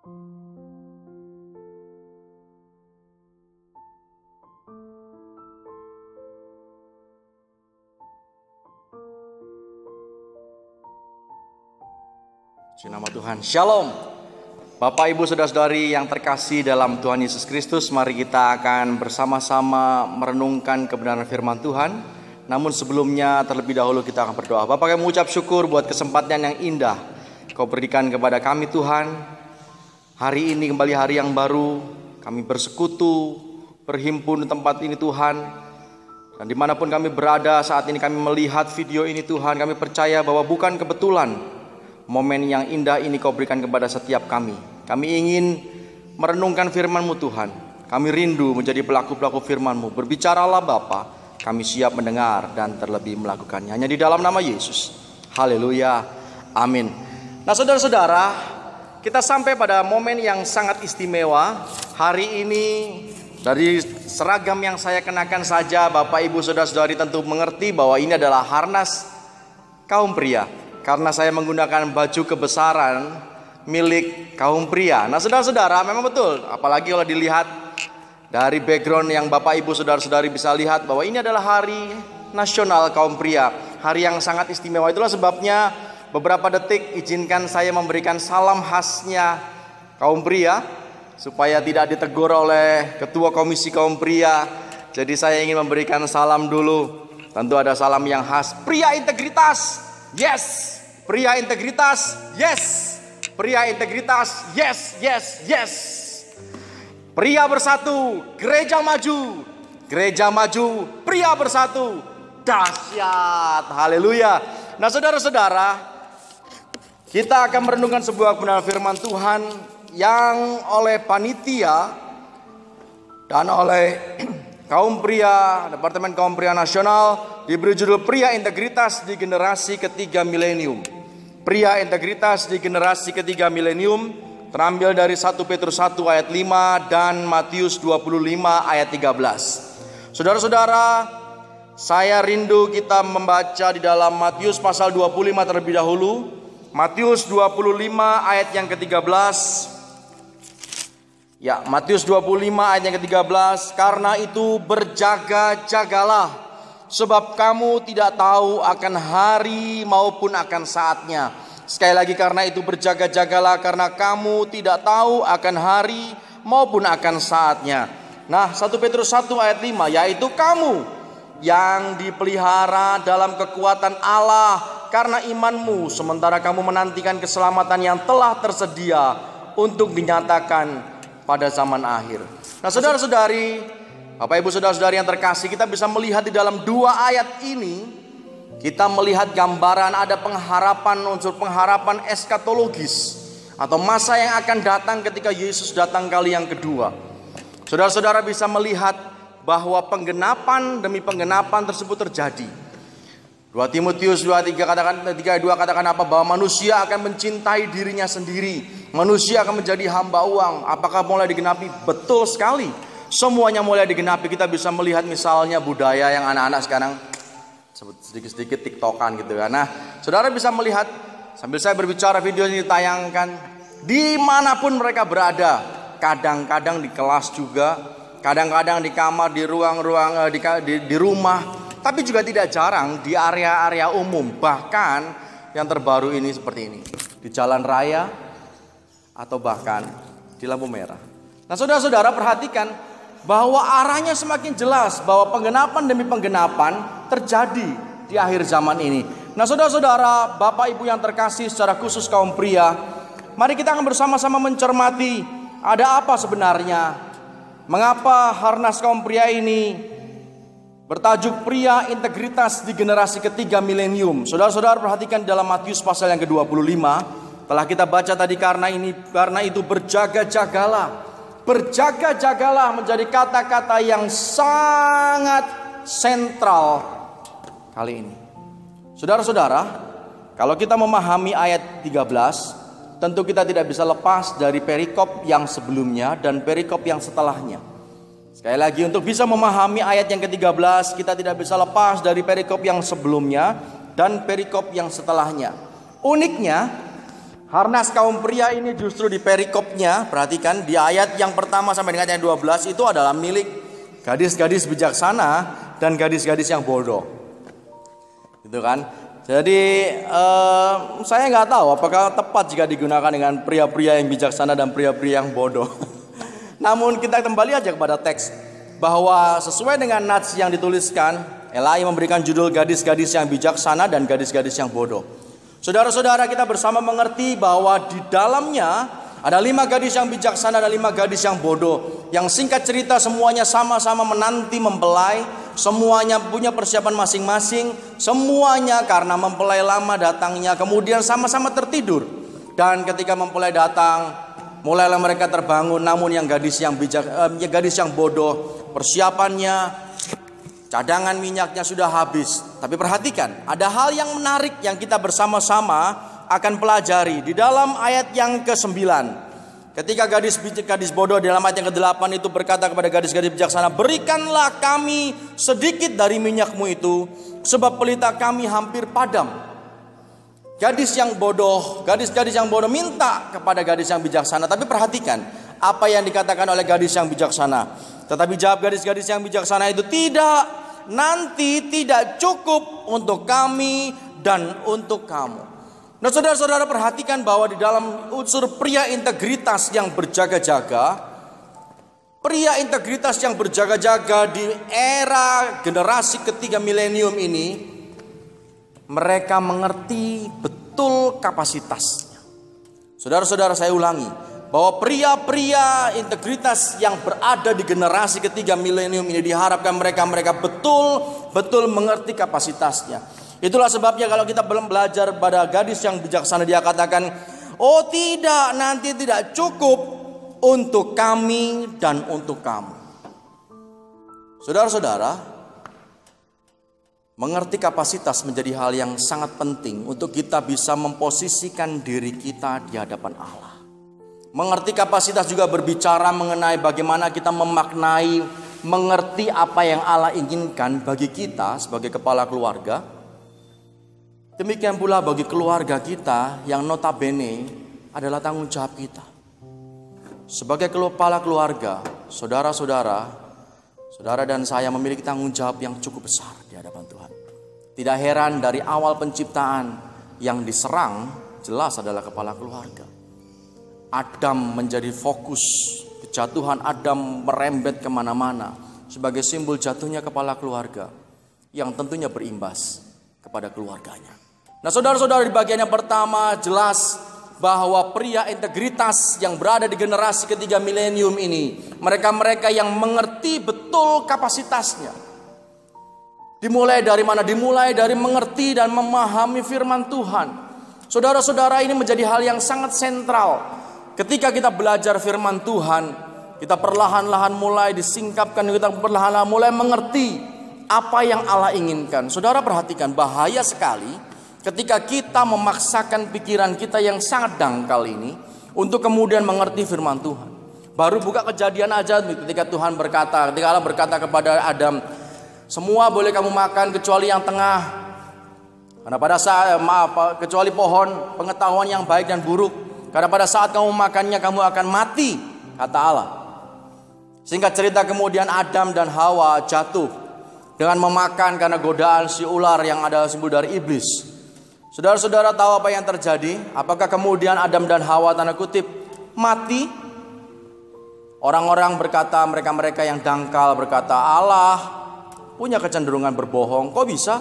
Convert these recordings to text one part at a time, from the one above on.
Nama Tuhan, Shalom. Bapak, Ibu, Saudara-saudari yang terkasih dalam Tuhan Yesus Kristus, mari kita akan bersama-sama merenungkan kebenaran firman Tuhan. Namun sebelumnya terlebih dahulu kita akan berdoa. Bapak, kami mengucap syukur buat kesempatan yang indah Kau berikan kepada kami Tuhan. Hari ini kembali hari yang baru, kami bersekutu, berhimpun di tempat ini Tuhan. Dan dimanapun kami berada saat ini, kami melihat video ini Tuhan, kami percaya bahwa bukan kebetulan momen yang indah ini Kau berikan kepada setiap kami. Kami ingin merenungkan firman-Mu Tuhan. Kami rindu menjadi pelaku-pelaku firman-Mu. Berbicaralah Bapa, kami siap mendengar dan terlebih melakukannya. Hanya di dalam nama Yesus. Haleluya. Amin. Nah, saudara-saudara, kita sampai pada momen yang sangat istimewa. Hari ini dari seragam yang saya kenakan saja, Bapak, Ibu, Saudara-saudari tentu mengerti bahwa ini adalah harnas kaum pria. Karena saya menggunakan baju kebesaran milik kaum pria. Nah, saudara-saudara, memang betul. Apalagi kalau dilihat dari background yang Bapak, Ibu, Saudara-saudari bisa lihat bahwa ini adalah hari nasional kaum pria. Hari yang sangat istimewa. Itulah sebabnya beberapa detik izinkan saya memberikan salam khasnya kaum pria, supaya tidak ditegur oleh Ketua Komisi Kaum Pria. Jadi saya ingin memberikan salam dulu. Tentu ada salam yang khas. Pria integritas, yes. Pria integritas, yes. Pria integritas, yes, yes, yes. Pria bersatu, gereja maju. Gereja maju, pria bersatu. Dahsyat, haleluya. Nah, saudara-saudara, kita akan merenungkan sebuah kebenaran firman Tuhan yang oleh panitia dan oleh kaum pria, Departemen Kaum Pria Nasional, diberi judul Pria Integritas di Generasi Ketiga Milenium. Pria Integritas di Generasi Ketiga Milenium terambil dari 1 Petrus 1 ayat 5 dan Matius 25 ayat 13. Saudara-saudara, saya rindu kita membaca di dalam Matius pasal 25 terlebih dahulu. Matius 25 ayat yang ke-13. Ya, Matius 25 ayat yang ke-13. Karena itu berjaga-jagalah, sebab kamu tidak tahu akan hari maupun akan saatnya. Sekali lagi, karena itu berjaga-jagalah, karena kamu tidak tahu akan hari maupun akan saatnya. Nah, 1 Petrus 1 ayat 5, yaitu kamu yang dipelihara dalam kekuatan Allah karena imanmu, sementara kamu menantikan keselamatan yang telah tersedia untuk dinyatakan pada zaman akhir. Nah, saudara-saudari, Bapak, Ibu, Saudara-saudari yang terkasih, kita bisa melihat di dalam dua ayat ini, kita melihat gambaran ada pengharapan, unsur pengharapan eskatologis atau masa yang akan datang ketika Yesus datang kali yang kedua. Saudara-saudara bisa melihat bahwa penggenapan demi penggenapan tersebut terjadi. 2 Timotius 2:2 katakan apa? Bahwa manusia akan mencintai dirinya sendiri. Manusia akan menjadi hamba uang. Apakah mulai digenapi? Betul sekali. Semuanya mulai digenapi. Kita bisa melihat misalnya budaya yang anak-anak sekarang sedikit-sedikit tiktokan gitu kan. Nah, saudara bisa melihat sambil saya berbicara, video ini ditayangkan dimanapun mereka berada. Kadang-kadang di kelas juga, kadang-kadang di kamar, di ruang-ruang, di rumah, tapi juga tidak jarang di area-area umum. Bahkan yang terbaru ini seperti ini, di jalan raya atau bahkan di lampu merah. Nah, saudara-saudara perhatikan bahwa arahnya semakin jelas, bahwa penggenapan demi penggenapan terjadi di akhir zaman ini. Nah, saudara-saudara, Bapak Ibu yang terkasih, secara khusus kaum pria, mari kita akan bersama-sama mencermati ada apa sebenarnya. Mengapa harnas kaum pria ini bertajuk Pria Integritas di Generasi Ketiga Milenium? Saudara-saudara perhatikan dalam Matius pasal yang ke-25. Telah kita baca tadi, karena itu berjaga-jagalah. Berjaga-jagalah menjadi kata-kata yang sangat sentral kali ini. Saudara-saudara, kalau kita memahami ayat 13, tentu kita tidak bisa lepas dari perikop yang sebelumnya dan perikop yang setelahnya. Sekali lagi, untuk bisa memahami ayat yang ke-13, kita tidak bisa lepas dari perikop yang sebelumnya dan perikop yang setelahnya. Uniknya, Harnas kaum pria ini justru di perikopnya, perhatikan di ayat yang pertama sampai dengan ayat 12 itu adalah milik gadis-gadis bijaksana dan gadis-gadis yang bodoh. Gitu kan? Jadi saya nggak tahu apakah tepat jika digunakan dengan pria-pria yang bijaksana dan pria-pria yang bodoh. Namun kita kembali aja kepada teks bahwa sesuai dengan nats yang dituliskan, Elai memberikan judul gadis-gadis yang bijaksana dan gadis-gadis yang bodoh. Saudara-saudara, kita bersama mengerti bahwa di dalamnya ada 5 gadis yang bijaksana dan 5 gadis yang bodoh. Yang singkat cerita semuanya sama-sama menanti mempelai, semuanya punya persiapan masing-masing, semuanya karena mempelai lama datangnya kemudian sama-sama tertidur. Dan ketika mempelai datang, mulailah mereka terbangun. Namun yang gadis yang bodoh, persiapannya, cadangan minyaknya sudah habis. Tapi perhatikan, ada hal yang menarik yang kita bersama-sama akan pelajari di dalam ayat yang ke-9. Ketika gadis bodoh di dalam ayat yang ke-8 itu berkata kepada gadis-gadis bijaksana, "Berikanlah kami sedikit dari minyakmu itu, sebab pelita kami hampir padam." Gadis yang bodoh, gadis-gadis yang bodoh minta kepada gadis yang bijaksana. Tapi perhatikan apa yang dikatakan oleh gadis yang bijaksana. Tetapi jawab gadis-gadis yang bijaksana itu, "Tidak, nanti tidak cukup untuk kami dan untuk kamu." Nah, saudara-saudara, perhatikan bahwa di dalam unsur pria integritas yang berjaga-jaga, pria integritas yang berjaga-jaga di era generasi ketiga milenium ini, mereka mengerti betul kapasitasnya. Saudara-saudara, saya ulangi, bahwa pria-pria integritas yang berada di generasi ketiga milenium ini diharapkan mereka betul-betul mengerti kapasitasnya. Itulah sebabnya kalau kita belum belajar pada gadis yang bijaksana, dia katakan, "Oh tidak, nanti tidak cukup untuk kami dan untuk kamu." Saudara-saudara, mengerti kapasitas menjadi hal yang sangat penting untuk kita bisa memposisikan diri kita di hadapan Allah. Mengerti kapasitas juga berbicara mengenai bagaimana kita memaknai, mengerti apa yang Allah inginkan bagi kita sebagai kepala keluarga. Demikian pula bagi keluarga kita yang notabene adalah tanggung jawab kita. Sebagai kepala keluarga, saudara dan saya memiliki tanggung jawab yang cukup besar di hadapan Tuhan. Tidak heran dari awal penciptaan yang diserang jelas adalah kepala keluarga. Adam menjadi fokus, kejatuhan Adam merembet kemana-mana sebagai simbol jatuhnya kepala keluarga yang tentunya berimbas kepada keluarganya. Nah, saudara-saudara, di bagian yang pertama jelas bahwa pria integritas yang berada di generasi ketiga milenium ini, mereka-mereka yang mengerti betul kapasitasnya. Dimulai dari mana? Dimulai dari mengerti dan memahami firman Tuhan. Saudara-saudara, ini menjadi hal yang sangat sentral. Ketika kita belajar firman Tuhan, kita perlahan-lahan mulai disingkapkan, kita perlahan-lahan mulai mengerti apa yang Allah inginkan. Saudara perhatikan, bahaya sekali ketika kita memaksakan pikiran kita yang sangat dangkal ini untuk kemudian mengerti firman Tuhan. Baru buka Kejadian aja ketika Tuhan berkata, ketika Allah berkata kepada Adam, "Semua boleh kamu makan kecuali yang tengah. Karena pada saat kecuali pohon pengetahuan yang baik dan buruk. Karena pada saat kamu makannya kamu akan mati," kata Allah. Singkat cerita kemudian Adam dan Hawa jatuh dengan memakan karena godaan si ular yang adalah simbol dari iblis. Saudara-saudara tahu apa yang terjadi? Apakah kemudian Adam dan Hawa tanda kutip mati? Orang-orang berkata, mereka-mereka yang dangkal berkata, Allah punya kecenderungan berbohong. Kok bisa?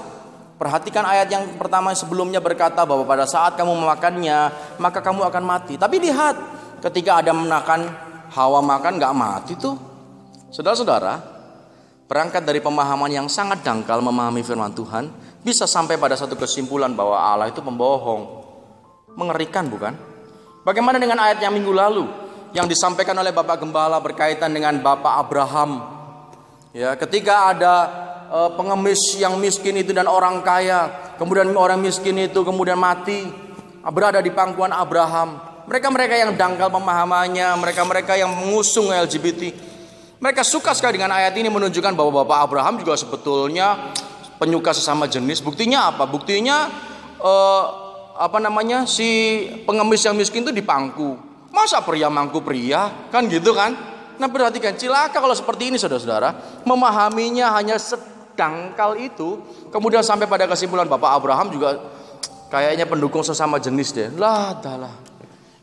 Perhatikan ayat yang pertama sebelumnya berkata bahwa pada saat kamu memakannya maka kamu akan mati. Tapi lihat, ketika Adam makan, Hawa makan, gak mati tuh. Saudara-saudara, berangkat dari pemahaman yang sangat dangkal memahami firman Tuhan, bisa sampai pada satu kesimpulan bahwa Allah itu pembohong. Mengerikan bukan? Bagaimana dengan ayat yang minggu lalu yang disampaikan oleh Bapak Gembala berkaitan dengan Bapak Abraham? Ya, ketika ada pengemis yang miskin itu dan orang kaya, kemudian orang miskin itu kemudian mati, berada di pangkuan Abraham. Mereka-mereka yang dangkal pemahamannya, mereka-mereka yang mengusung LGBT, mereka suka sekali dengan ayat ini menunjukkan bahwa Bapak Abraham juga sebetulnya penyuka sesama jenis. Buktinya apa? Buktinya si pengemis yang miskin itu dipangku. Masa pria mangku pria? Kan gitu kan? Nah, perhatikan, cilaka kalau seperti ini saudara-saudara, memahaminya hanya sedangkal itu, kemudian sampai pada kesimpulan Bapak Abraham juga kayaknya pendukung sesama jenis deh. Lah.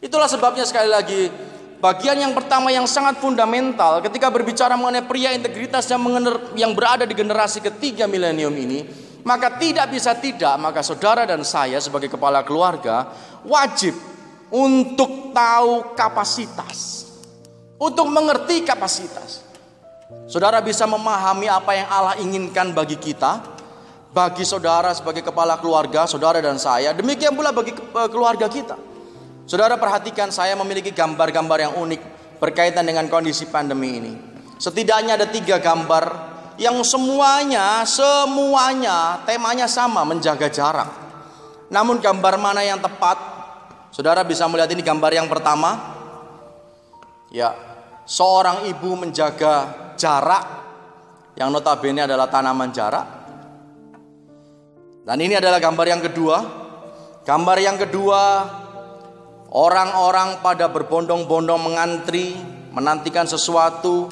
Itulah sebabnya sekali lagi, bagian yang pertama yang sangat fundamental ketika berbicara mengenai pria integritas yang berada di generasi ketiga milenium ini, maka tidak bisa tidak, maka saudara dan saya sebagai kepala keluarga wajib untuk tahu kapasitas, untuk mengerti kapasitas. Saudara bisa memahami apa yang Allah inginkan bagi kita, bagi saudara sebagai kepala keluarga, saudara dan saya, demikian pula bagi keluarga kita. Saudara perhatikan, saya memiliki gambar-gambar yang unik berkaitan dengan kondisi pandemi ini. Setidaknya ada 3 gambar yang semuanya temanya sama, menjaga jarak. Namun gambar mana yang tepat? Saudara bisa melihat ini gambar yang pertama. Ya, seorang ibu menjaga jarak, yang notabene adalah tanaman jarak. Dan ini adalah gambar yang kedua. Gambar yang kedua, orang-orang pada berbondong-bondong mengantri, menantikan sesuatu.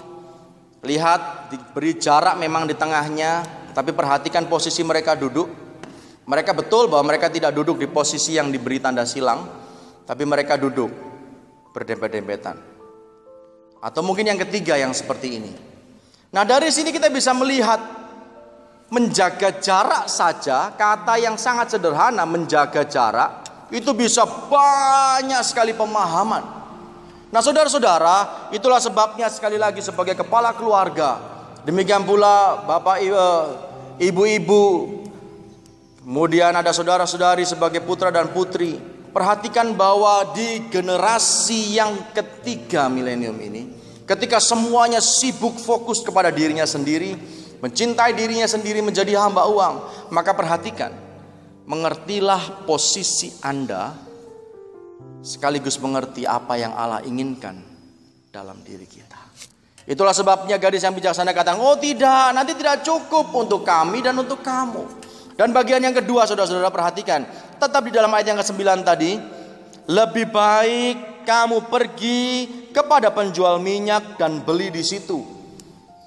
Lihat, diberi jarak memang di tengahnya, tapi perhatikan posisi mereka duduk. Mereka betul bahwa mereka tidak duduk di posisi yang diberi tanda silang, tapi mereka duduk berdempet-dempetan. Atau mungkin yang ketiga yang seperti ini. Nah, dari sini kita bisa melihat menjaga jarak saja, kata yang sangat sederhana, menjaga jarak, itu bisa banyak sekali pemahaman. Nah, saudara-saudara, itulah sebabnya sekali lagi sebagai kepala keluarga, demikian pula bapak ibu-ibu, kemudian ada saudara-saudari sebagai putra dan putri, perhatikan bahwa di generasi yang ketiga milenium ini, ketika semuanya sibuk fokus kepada dirinya sendiri, mencintai dirinya sendiri, menjadi hamba uang, maka perhatikan, mengertilah posisi Anda, sekaligus mengerti apa yang Allah inginkan dalam diri kita. Itulah sebabnya gadis yang bijaksana katakan, oh tidak, nanti tidak cukup untuk kami dan untuk kamu. Dan bagian yang kedua, saudara-saudara perhatikan, tetap di dalam ayat yang ke-9 tadi, lebih baik kamu pergi kepada penjual minyak dan beli di situ.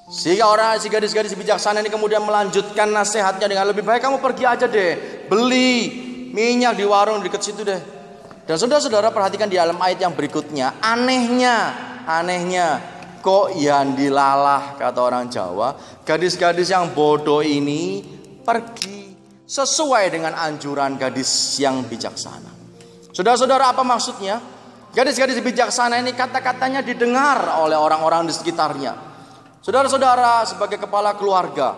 Sehingga si gadis-gadis bijaksana ini kemudian melanjutkan nasihatnya dengan, lebih baik kamu pergi aja deh, beli minyak di warung dekat situ deh. Dan saudara-saudara perhatikan di dalam ayat yang berikutnya, anehnya, kok yang dilalah, kata orang Jawa, gadis-gadis yang bodoh ini pergi sesuai dengan anjuran gadis yang bijaksana. Saudara-saudara, apa maksudnya? Gadis-gadis bijaksana ini kata-katanya didengar oleh orang-orang di sekitarnya. Saudara-saudara, sebagai kepala keluarga,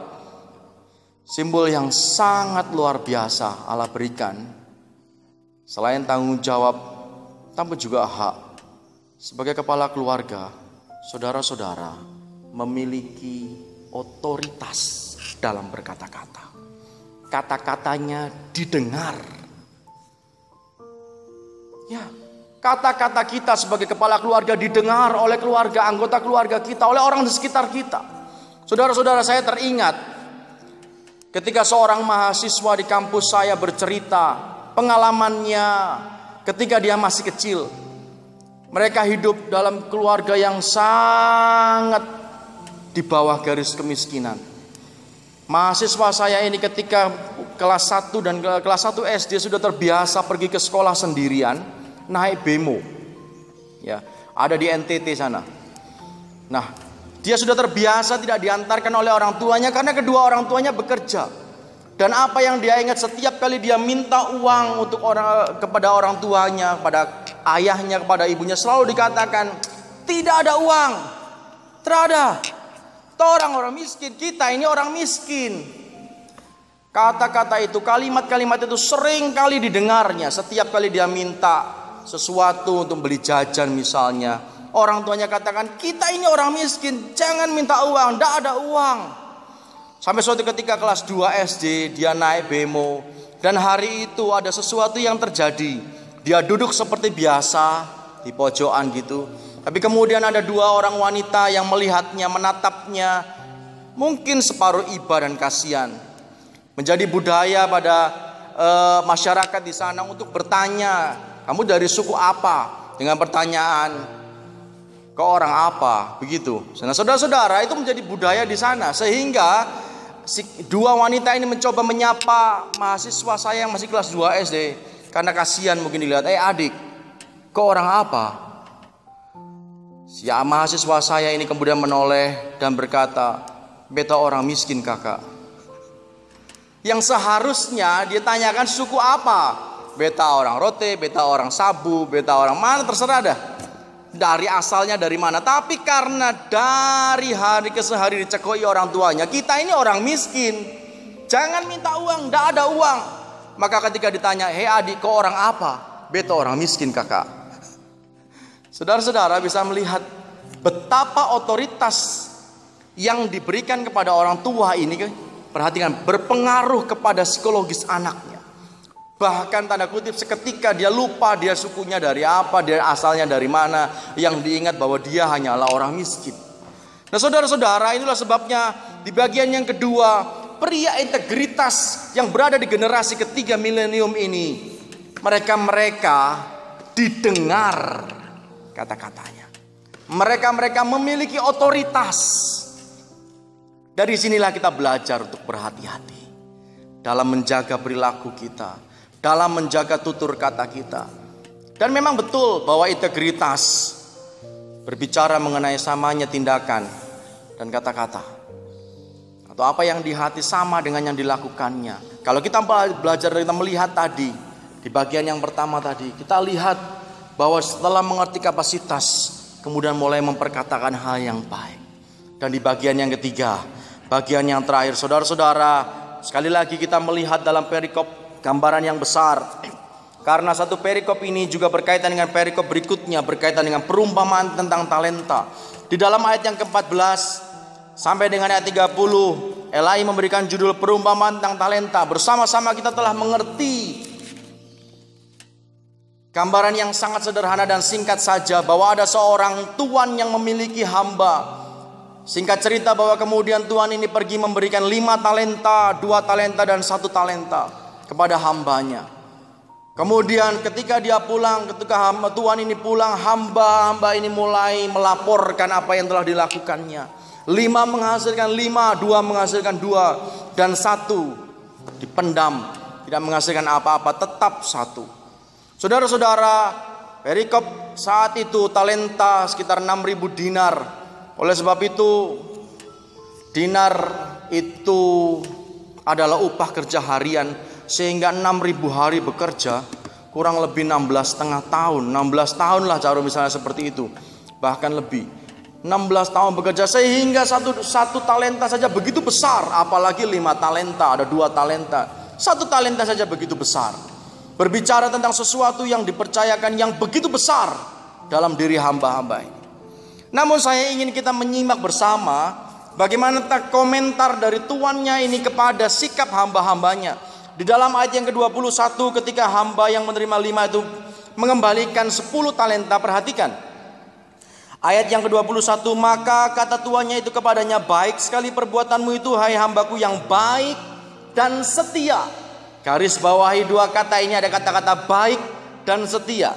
simbol yang sangat luar biasa Allah berikan. Selain tanggung jawab, tapi juga hak. Sebagai kepala keluarga, saudara-saudara memiliki otoritas dalam berkata-kata. Kata-katanya didengar. Ya, kata-kata kita sebagai kepala keluarga didengar oleh keluarga, anggota keluarga kita, oleh orang di sekitar kita. Saudara-saudara, saya teringat ketika seorang mahasiswa di kampus saya bercerita pengalamannya ketika dia masih kecil. Mereka hidup dalam keluarga yang sangat di bawah garis kemiskinan. Mahasiswa saya ini ketika kelas 1 dan kelas 1 SD sudah terbiasa pergi ke sekolah sendirian, naik bemo. Ya, ada di NTT sana. Nah, dia sudah terbiasa tidak diantarkan oleh orang tuanya karena kedua orang tuanya bekerja. Dan apa yang dia ingat, setiap kali dia minta uang untuk kepada orang tuanya, kepada ayahnya, kepada ibunya, selalu dikatakan, tidak ada uang. Terada. Orang miskin, kita ini orang miskin. Kata-kata itu, kalimat-kalimat itu sering kali didengarnya. Setiap kali dia minta sesuatu untuk beli jajan misalnya, orang tuanya katakan, kita ini orang miskin, jangan minta uang, tidak ada uang. Sampai suatu ketika kelas 2 SD dia naik bemo, dan hari itu ada sesuatu yang terjadi. Dia duduk seperti biasa di pojokan gitu, tapi kemudian ada 2 orang wanita yang melihatnya, menatapnya, mungkin separuh iba dan kasihan. Menjadi budaya pada masyarakat di sana untuk bertanya, kamu dari suku apa? Dengan pertanyaan, kau orang apa? Begitu. Nah, saudara-saudara, itu menjadi budaya di sana, sehingga dua wanita ini mencoba menyapa mahasiswa saya yang masih kelas 2 SD, karena kasihan mungkin dilihat, adik, kau orang apa? Si mahasiswa saya ini kemudian menoleh dan berkata, beta orang miskin kakak. Yang seharusnya dia tanyakan suku apa? Beta orang Rote, beta orang Sabu, beta orang mana, terserah dah. Dari asalnya dari mana. Tapi karena dari hari ke hari dicekoi orang tuanya, kita ini orang miskin, jangan minta uang, tidak ada uang. Maka ketika ditanya, hei adik, kau orang apa? Beta orang miskin kakak. Saudara-saudara bisa melihat betapa otoritas yang diberikan kepada orang tua ini, perhatikan, berpengaruh kepada psikologis anaknya. Bahkan tanda kutip seketika dia lupa dia sukunya dari apa, dia asalnya dari mana. Yang diingat bahwa dia hanyalah orang miskin. Nah saudara-saudara, inilah sebabnya di bagian yang kedua, pria integritas yang berada di generasi ketiga milenium ini, mereka didengar kata-katanya. Mereka memiliki otoritas. Dari sinilah kita belajar untuk berhati-hati dalam menjaga perilaku kita, dalam menjaga tutur kata kita. Dan memang betul bahwa integritas berbicara mengenai samanya tindakan dan kata-kata, atau apa yang di hati sama dengan yang dilakukannya. Kalau kita belajar, kita melihat tadi di bagian yang pertama tadi, kita lihat bahwa setelah mengerti kapasitas, kemudian mulai memperkatakan hal yang baik. Dan di bagian yang ketiga, bagian yang terakhir, saudara-saudara, sekali lagi kita melihat dalam perikop gambaran yang besar. Karena satu perikop ini juga berkaitan dengan perikop berikutnya, berkaitan dengan perumpamaan tentang talenta. Di dalam ayat yang ke-14 sampai dengan ayat 30, Elai memberikan judul perumpamaan tentang talenta. Bersama-sama kita telah mengerti gambaran yang sangat sederhana dan singkat saja, bahwa ada seorang tuan yang memiliki hamba. Singkat cerita bahwa kemudian Tuhan ini pergi memberikan 5 talenta, 2 talenta dan 1 talenta kepada hambanya. Kemudian ketika dia pulang, ketika Tuhan ini pulang, hamba ini mulai melaporkan apa yang telah dilakukannya. 5 menghasilkan 5, 2 menghasilkan 2, dan 1 dipendam, tidak menghasilkan apa-apa, tetap 1. Saudara-saudara, perikop saat itu talenta sekitar 6.000 dinar. Oleh sebab itu, dinar itu adalah upah kerja harian, sehingga 6.000 hari bekerja kurang lebih 16,5 tahun. 16 tahun lah cara misalnya seperti itu, bahkan lebih. 16 tahun bekerja, sehingga satu talenta saja begitu besar, apalagi 5 talenta, ada 2 talenta. 1 talenta saja begitu besar. Berbicara tentang sesuatu yang dipercayakan yang begitu besar dalam diri hamba-hamba ini. Namun saya ingin kita menyimak bersama bagaimana komentar dari tuannya ini kepada sikap hamba-hambanya. Di dalam ayat yang ke-21, ketika hamba yang menerima 5 itu mengembalikan 10 talenta, perhatikan. Ayat yang ke-21, maka kata tuannya itu kepadanya, baik sekali perbuatanmu itu, hai hambaku yang baik dan setia. Garis bawahi 2 kata ini, ada kata-kata baik dan setia.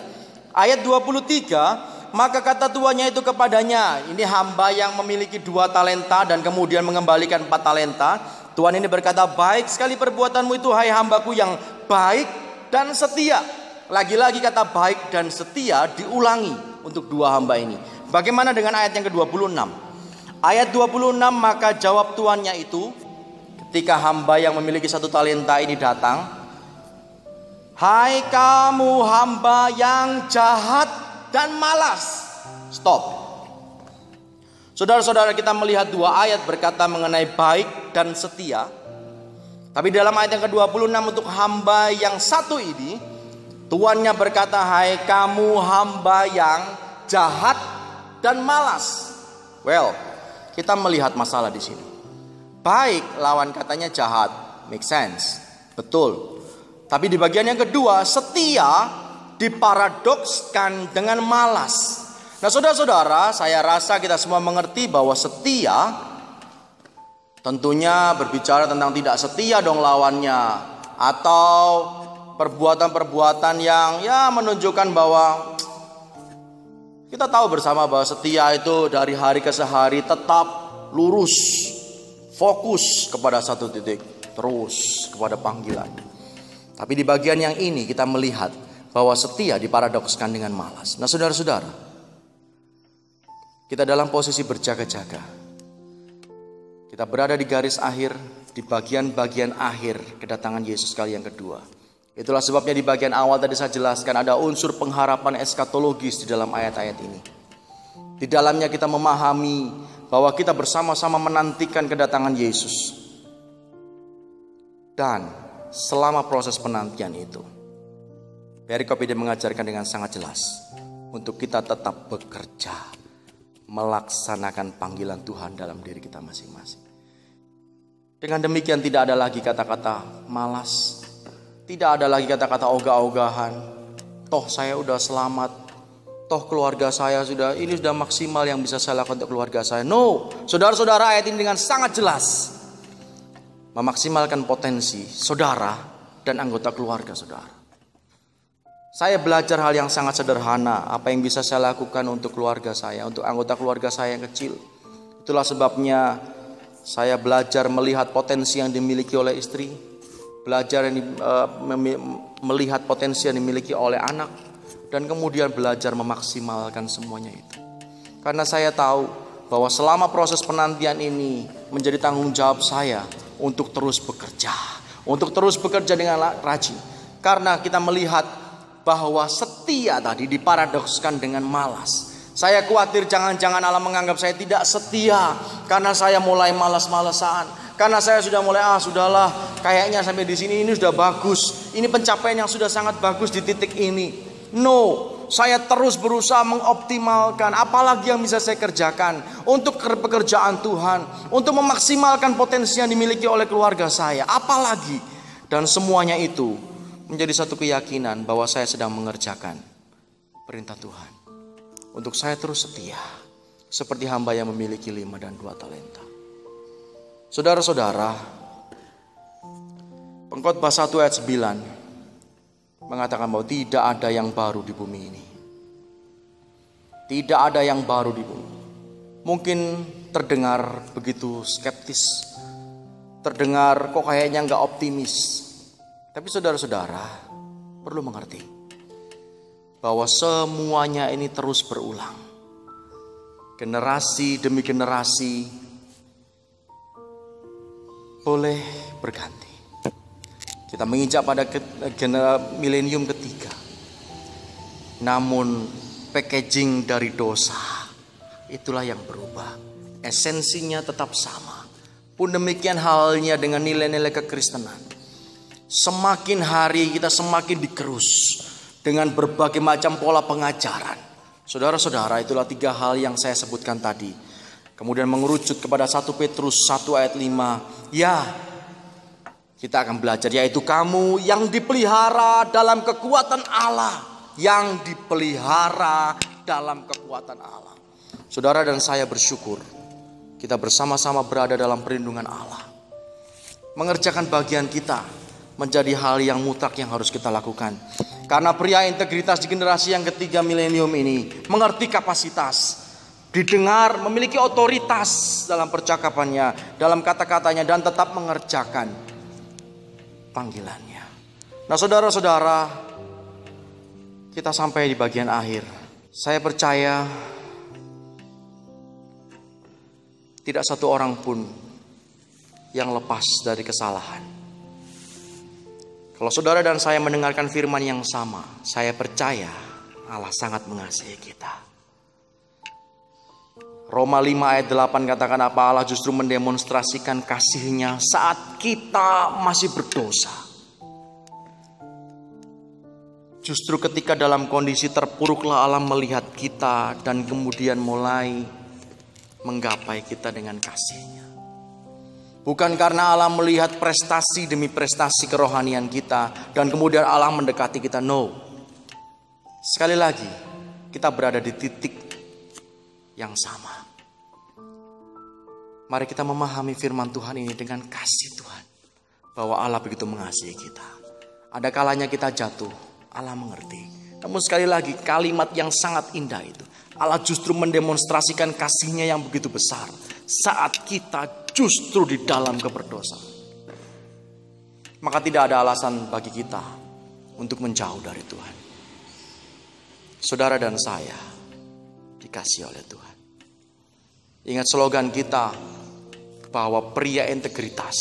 Ayat 23, maka kata tuannya itu kepadanya, ini hamba yang memiliki 2 talenta dan kemudian mengembalikan 4 talenta. Tuan ini berkata, baik sekali perbuatanmu itu, hai hambaku yang baik dan setia. Lagi-lagi kata baik dan setia diulangi untuk 2 hamba ini. Bagaimana dengan ayat yang ke-26? Ayat 26, maka jawab tuannya itu, ketika hamba yang memiliki 1 talenta ini datang, hai kamu hamba yang jahat dan malas. Stop. Saudara-saudara, kita melihat 2 ayat berkata mengenai baik dan setia. Tapi dalam ayat yang ke-26 untuk hamba yang 1 ini, tuannya berkata, hai kamu hamba yang jahat dan malas. Well, kita melihat masalah di sini. Baik lawan katanya jahat, make sense, betul. Tapi di bagian yang kedua, setia diparadokskan dengan malas. Nah saudara-saudara, saya rasa kita semua mengerti bahwa setia tentunya berbicara tentang tidak setia dong lawannya. atau perbuatan-perbuatan yang menunjukkan bahwa kita tahu bersama bahwa setia itu dari hari ke hari tetap lurus, fokus kepada satu titik, terus kepada panggilan. Tapi di bagian yang ini kita melihat bahwa setia diparadokskan dengan malas. Nah saudara-saudara, kita dalam posisi berjaga-jaga. Kita berada di garis akhir, di bagian-bagian akhir kedatangan Yesus kali yang kedua. Itulah sebabnya di bagian awal tadi saya jelaskan ada unsur pengharapan eskatologis di dalam ayat-ayat ini. Di dalamnya kita memahami bahwa kita bersama-sama menantikan kedatangan Yesus. Dan selama proses penantian itu, perikop ini mengajarkan dengan sangat jelas untuk kita tetap bekerja, melaksanakan panggilan Tuhan dalam diri kita masing-masing. Dengan demikian tidak ada lagi kata-kata malas, tidak ada lagi kata-kata ogah-ogahan. Toh saya udah selamat, toh keluarga saya ini sudah maksimal yang bisa saya lakukan untuk keluarga saya. No, saudara-saudara, ayat ini dengan sangat jelas memaksimalkan potensi saudara dan anggota keluarga saudara. Saya belajar hal yang sangat sederhana, apa yang bisa saya lakukan untuk keluarga saya, untuk anggota keluarga saya yang kecil. Itulah sebabnya saya belajar melihat potensi yang dimiliki oleh istri, belajar melihat potensi yang dimiliki oleh anak, dan kemudian belajar memaksimalkan semuanya itu. Karena saya tahu bahwa selama proses penantian ini menjadi tanggung jawab saya untuk terus bekerja dengan rajin. Karena kita melihat bahwa setia tadi diparadokskan dengan malas. Saya khawatir jangan-jangan Allah menganggap saya tidak setia karena saya mulai malas-malasan. Karena saya sudah mulai sudahlah, kayaknya sampai di sini ini sudah bagus. Ini pencapaian yang sudah sangat bagus di titik ini. No, saya terus berusaha mengoptimalkan apalagi yang bisa saya kerjakan untuk pekerjaan Tuhan, untuk memaksimalkan potensi yang dimiliki oleh keluarga saya. Apalagi, dan semuanya itu menjadi satu keyakinan bahwa saya sedang mengerjakan perintah Tuhan. Untuk saya terus setia, seperti hamba yang memiliki 5 dan 2 talenta. Saudara-saudara, Pengkhotbah 1 ayat 9 mengatakan bahwa tidak ada yang baru di bumi ini. Tidak ada yang baru di bumi. Mungkin terdengar begitu skeptis, terdengar kok kayaknya gak optimis. Tapi saudara-saudara perlu mengerti bahwa semuanya ini terus berulang. Generasi demi generasi boleh berganti. Kita menginjak pada milenium ketiga. Namun packaging dari dosa itulah yang berubah. Esensinya tetap sama. Pun demikian halnya dengan nilai-nilai kekristenan. Semakin hari kita semakin dikerus dengan berbagai macam pola pengajaran. Saudara-saudara, itulah 3 hal yang saya sebutkan tadi. Kemudian mengerucut kepada 1 Petrus 1 ayat 5. Ya, kita akan belajar, yaitu kamu yang dipelihara dalam kekuatan Allah. Yang dipelihara dalam kekuatan Allah. Saudara dan saya bersyukur kita bersama-sama berada dalam perlindungan Allah. Mengerjakan bagian kita menjadi hal yang mutlak yang harus kita lakukan. Karena pria integritas di generasi yang ketiga milenium ini mengerti kapasitas, didengar, memiliki otoritas dalam percakapannya, dalam kata-katanya, dan tetap mengerjakan panggilannya. Nah saudara-saudara, kita sampai di bagian akhir. Saya percaya tidak satu orang pun yang lepas dari kesalahan. Kalau saudara dan saya mendengarkan firman yang sama, saya percaya Allah sangat mengasihi kita. Roma 5 ayat 8 katakan apa? Allah justru mendemonstrasikan kasih-Nya saat kita masih berdosa. Justru ketika dalam kondisi terpuruklah Allah melihat kita dan kemudian mulai menggapai kita dengan kasih-Nya. Bukan karena Allah melihat prestasi demi prestasi kerohanian kita dan kemudian Allah mendekati kita. No. Sekali lagi, kita berada di titik yang sama. Mari kita memahami firman Tuhan ini dengan kasih Tuhan. bahwa Allah begitu mengasihi kita. Ada kalanya kita jatuh, Allah mengerti. Namun sekali lagi kalimat yang sangat indah itu, Allah justru mendemonstrasikan kasih-Nya yang begitu besar saat kita justru di dalam keberdosaan. Maka tidak ada alasan bagi kita untuk menjauh dari Tuhan. Saudara dan saya dikasihi oleh Tuhan. Ingat slogan kita bahwa pria integritas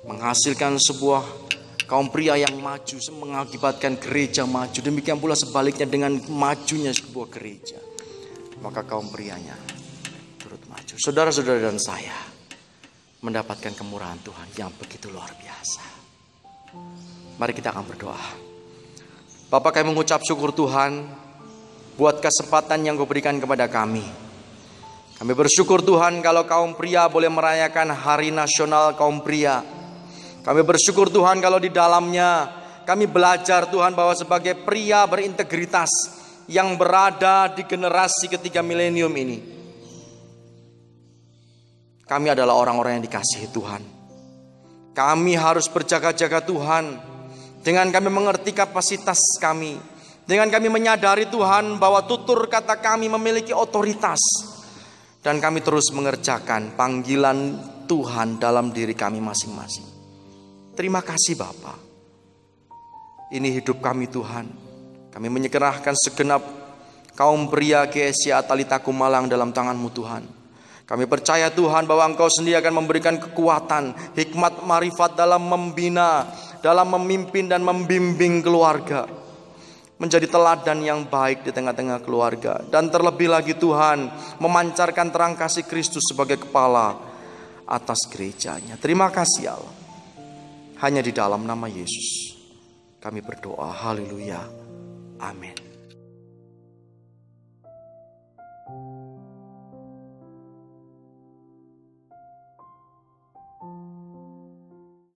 menghasilkan sebuah kaum pria yang maju, mengakibatkan gereja maju. Demikian pula sebaliknya dengan majunya sebuah gereja, maka kaum prianya turut maju. Saudara-saudara dan saya mendapatkan kemurahan Tuhan yang begitu luar biasa. Mari kita akan berdoa. Bapa, kami mengucap syukur Tuhan buat kesempatan yang Kau berikan kepada kami. Kami bersyukur Tuhan kalau kaum pria boleh merayakan Hari Nasional Kaum Pria. Kami bersyukur Tuhan kalau di dalamnya kami belajar Tuhan bahwa sebagai pria berintegritas yang berada di generasi ketiga milenium ini, kami adalah orang-orang yang dikasihi Tuhan. Kami harus berjaga-jaga Tuhan dengan kami mengerti kapasitas kami, dengan kami menyadari Tuhan bahwa tutur kata kami memiliki otoritas, dan kami terus mengerjakan panggilan Tuhan dalam diri kami masing-masing. Terima kasih Bapa. Ini hidup kami Tuhan. Kami menyerahkan segenap kaum pria GSI Talita Kumalang dalam tangan-Mu Tuhan. Kami percaya Tuhan bahwa Engkau sendiri akan memberikan kekuatan, hikmat, marifat dalam membina, dalam memimpin dan membimbing keluarga. Menjadi teladan yang baik di tengah-tengah keluarga. Dan terlebih lagi Tuhan memancarkan terang kasih Kristus sebagai kepala atas gerejanya. Terima kasih Allah. Hanya di dalam nama Yesus kami berdoa. Haleluya. Amin.